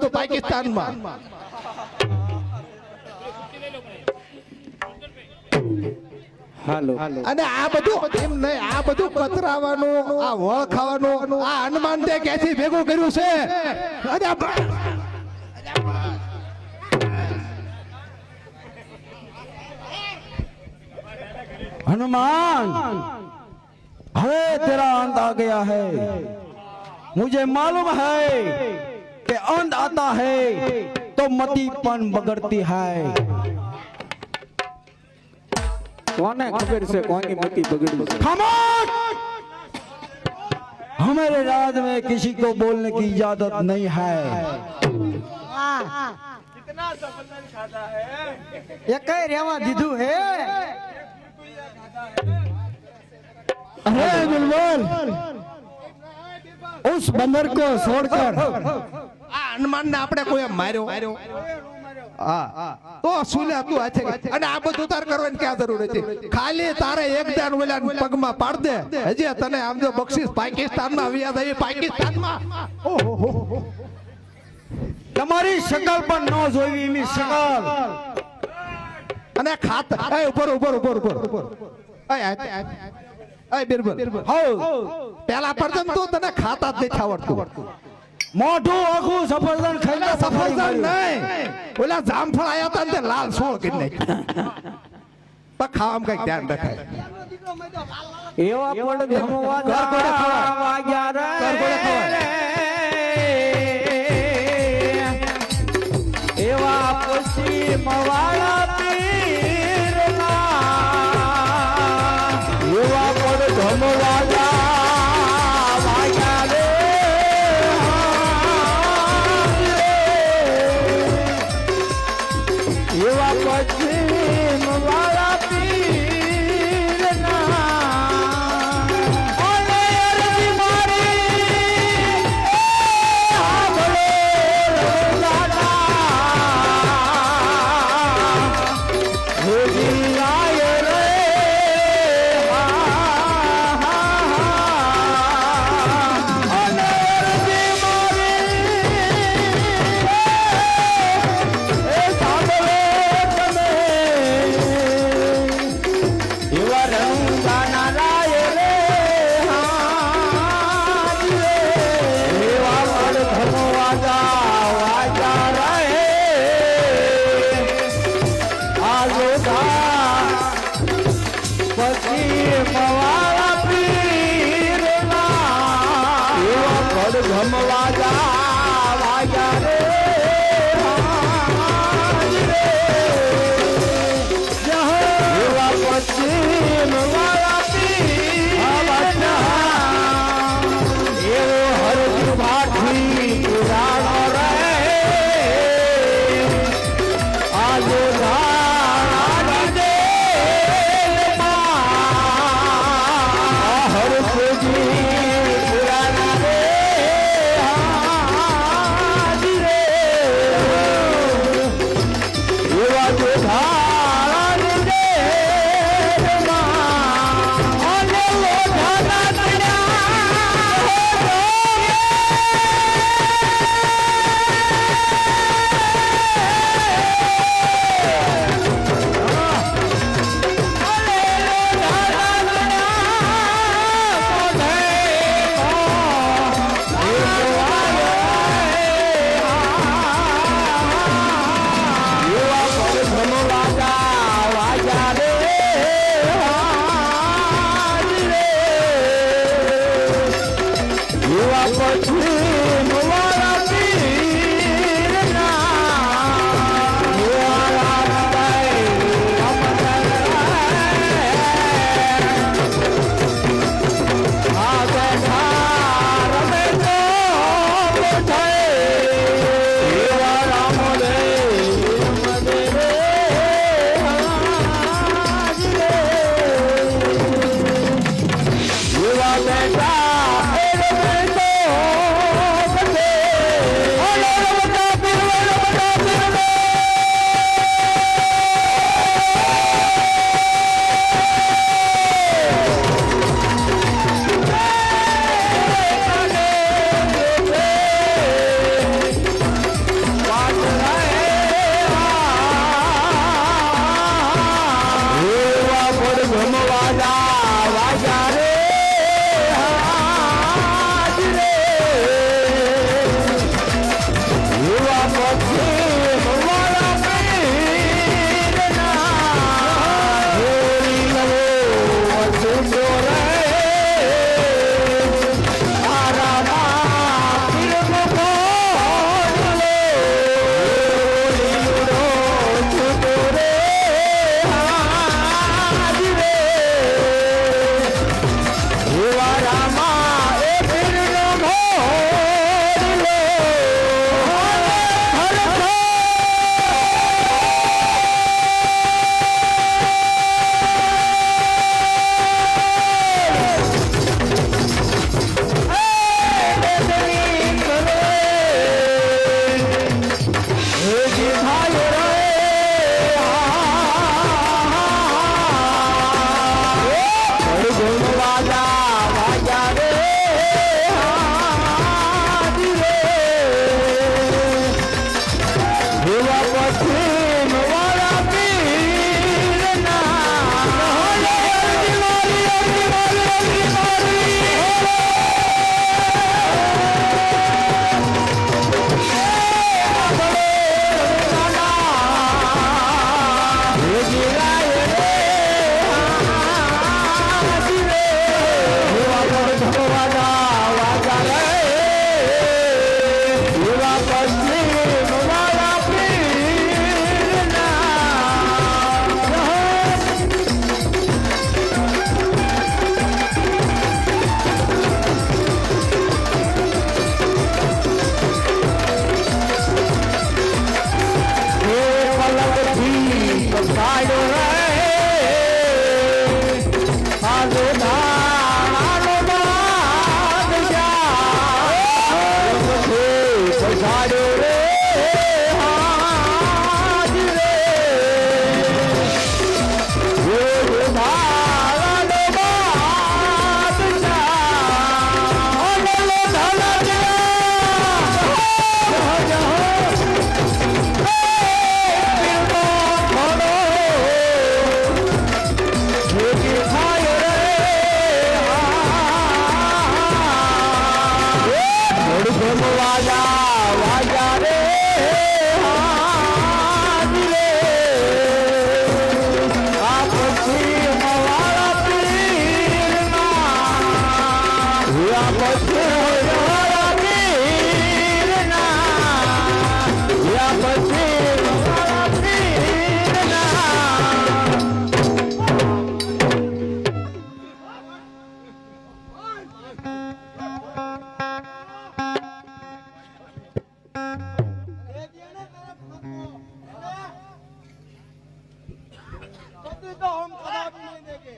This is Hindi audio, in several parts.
તું પાકિસ્તાનમાં. હાલો અને આ બધું એમ નહીં, આ બધું કતરાવાનું, આ વળ ખાવાનું, આ હનુમાન તે ક્યાંથી ભેગું કર્યું છે? અરે हनुमान अरे तेरा अंत आ गया है। मुझे मालूम है कि अंत आता है तो मतीपन बगड़ती है। कौन है खबर से कौन की मती बगड़ी? खामोश! हमारे राज में किसी को बोलने की इजाजत नहीं है। कितना सफल खाता है ये कह रेवा दीदू है। अरे बिलबुल, उस बंदर को छोड़कर આ હનુમાન ને આપણે કોઈ માર્યો? હા, તો સુલ્યા તું હાથે અને આ બધું તાર કરવાની ક્યાં જરૂર છે? ખાલી તારે એક દાન ઓલા પગમાં પાડ દે, હજી તને આમ જો બક્ષિસ પાકિસ્તાનમાં આવ્યા થાય. પાકિસ્તાનમાં ઓહો તમારી શકલ પણ ન જોઈ એની શકલ. અને ખાત એ ઉપર એ બિરબલ હો પેલા પરદન તું તને ખાતા જ નથી આવડતું. મોઢું આખું સફરજન ખાઈને સફરજન નહીં, ઓલા જામફળ આયા હતા ને તે લાલ સોળ કરી નાખ્યા. પણ ખાવામાં કઈક ધ્યાન રખાય. એવા પડ ધમવા વાગ્યા રે એવા પછી મવાળા પીરના એવા પડ ધમવા વાગ્યા રે એવા પછી મવાળા પીરના ઓલે અરજી મારી આભળે દાદા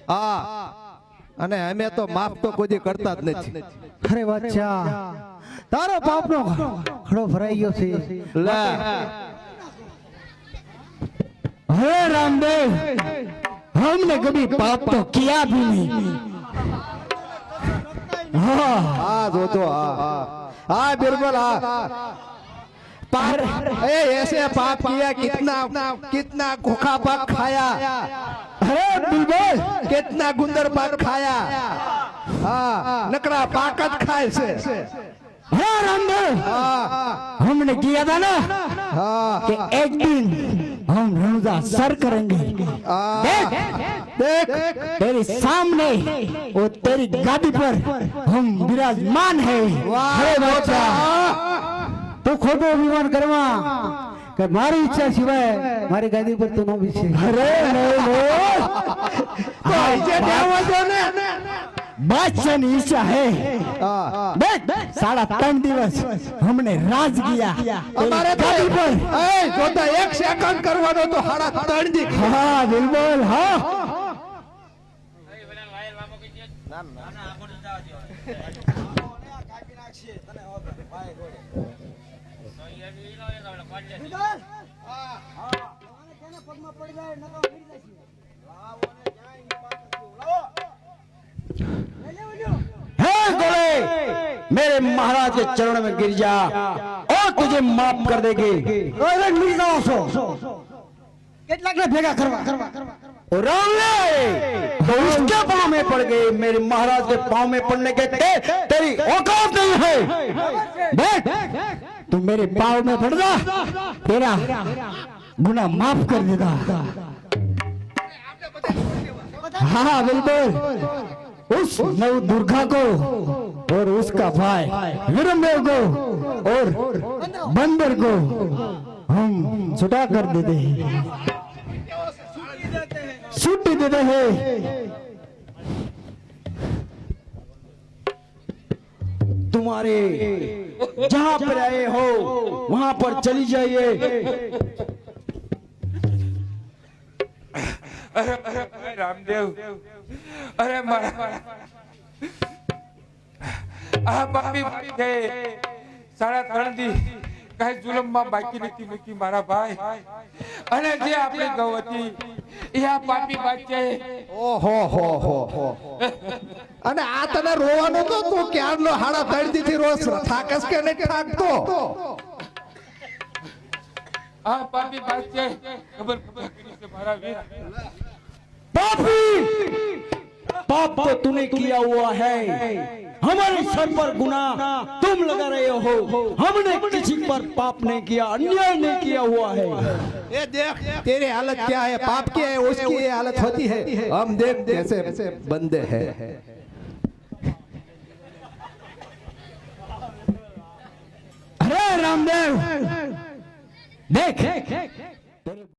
હા અને અમે તો માફ તો કોઈ દી કરતા જ નથી. અરે બચ્ચા તારો પાપનો ખડો ભરાઈ ગયો છે. લે हे रामदेव हमने कभी पाप तो किया भी नहीं. हाँ हाँ जोजो हाँ हाँ बिल्कुल हाँ पर ऐसे पाप किया कितना कितना खोखा पाक खाया. अरे बिल्कुल कितना गुंदर पाक खाया. हाँ नकरा पाकत खाए से. हाँ रामदेव हाँ हमने किया था ना हाँ कि एक दिन हम रनुजा सर करेंगे. देख देख तेरे सामने वो तेरी गादी पर हम विराजमान है. अरे बच्चा तो खोटो अभिमान करवा कि मारी इच्छा सिवाय मारी गादी पर तू न बेसे. अरे बादशाह ईच्छा है. देख 3.5 દિવસ हमने राज किया हमारे गादी पर. जो तो 1 सेकंड करवानो तो 3.5 દી. हाँ बिल्कुल हाँ मेरे महाराज के चरणों में गिर जा और तुझे माफ कर देंगे. કેટલાક ને ભેગા કરવા और तो उसके पाँव में पड़ गए. मेरे महाराज के पाँव में पड़ने के तेरी औकात नहीं है. देख तू मेरे पाँव में पड़ जा, तेरा गुनाह माफ कर देगा। हाँ बिल्कुल, उस नव दुर्गा को और उसका भाई वीरमदेव को और बंदर को हम छुटा कर देते हैं, छुट्टी देते हैं। तुम्हारे जहाँ पर आए हो वहाँ पर चली जाइए। अरे रामदेव, अरे मारा આ પાપી ભાઈ છે, 3.5 દી કઈ જુલમમાં બાકી નથી મૂકી મારા ભાઈ, અને જે આપણી ગૌ હતી એ આ પાપી ભાઈ છે। ઓહો હો હો હો અને આ તને રોવાનો તો તું ક્યારનો 3.5 દી થી રોજ થાકસ કે નહીં થાકતો? આ પાપી ભાઈ છે, ખબર કરી છે મારા વીર। पापी, पाप तो तूने किया हुआ है, हमारे सर पर गुनाह तुम लगा रहे हो। हमने किसी पर पाप नहीं किया, अन्याय नहीं किया हुआ है। ये देख तेरी हालत क्या है, पाप की है, उसकी ये हालत होती है। हम देख कैसे बंदे हैं। अरे रामदेव देख